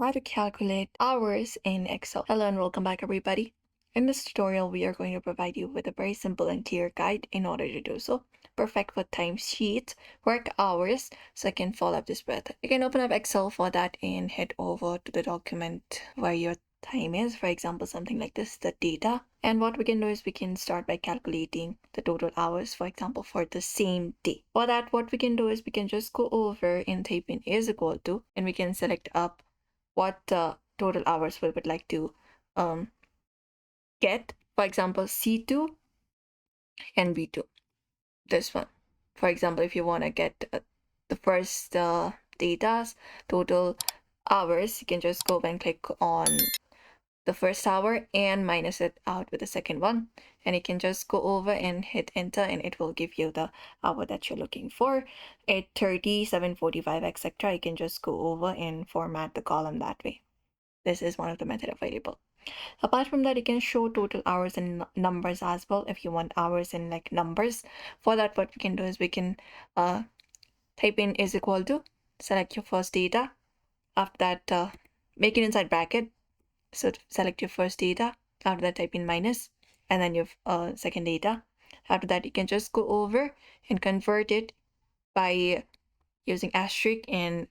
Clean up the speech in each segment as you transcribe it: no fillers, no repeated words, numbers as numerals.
how to calculate hours in Excel. Hello and welcome back everybody. In this tutorial, we are going to provide you with a very simple and clear guide in order to do so. Perfect for timesheet, work hours, so I can follow up this with. You can open up Excel for that and head over to the document where your time is. For example, something like this, the data. And what we can do is we can start by calculating the total hours, for example, for the same day. For that, what we can do is we can just go over and type in is equal to, and we can select up what total hours we would like to get. For example, C2 and B2. This one. For example, if you want to get the first data's total hours, you can just go and click on the first hour and minus it out with the second one, and you can just go over and hit enter and it will give you the hour that you're looking for. 8:30, 7:45, etc. You can just go over and format the column that way. This is one of the method available. Apart from that, you can show total hours in numbers as well if you want hours in like numbers. For that, what we can do is we can type in is equal to, select your first data. After that, make it inside bracket. So select your first data. After that, type in minus and then your second data. After that, you can just go over and convert it by using asterisk and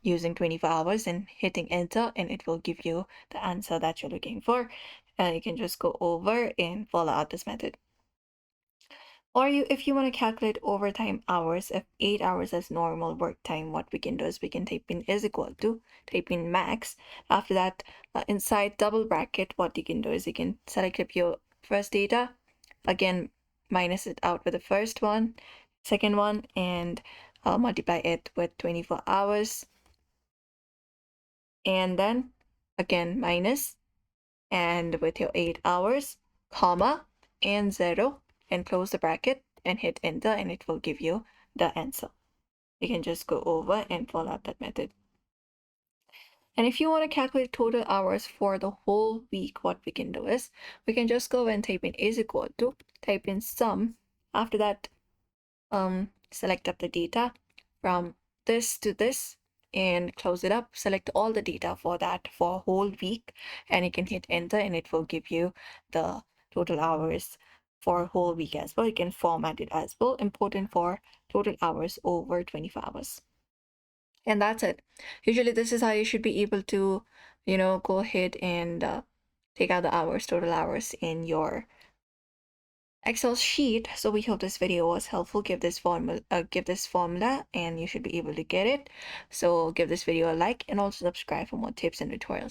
using 24 hours and hitting enter, and it will give you the answer that you're looking for. And you can just go over and follow out this method. Or if you want to calculate overtime hours, if 8 hours as normal work time, what we can do is we can type in is equal to, type in max. After that, inside double bracket, what you can do is you can select up your first data, again minus it out with the first one, second one, and multiply it with 24 hours, and then again minus, and with your 8 hours, comma, and 0, and close the bracket and hit enter, and it will give you the answer. You can just go over and follow out that method. And if you want to calculate total hours for the whole week, what we can do is we can just go and type in is equal to, type in sum. After that, select up the data from this to this and close it up. Select all the data for that for a whole week, and you can hit enter and it will give you the total hours for a whole week as well. You can format it as well. Important for total hours over 24 hours. And that's it. Usually this is how you should be able to, go ahead and take out the hours, total hours in your Excel sheet. So we hope this video was helpful. Give this formula and you should be able to get it. So give this video a like and also subscribe for more tips and tutorials.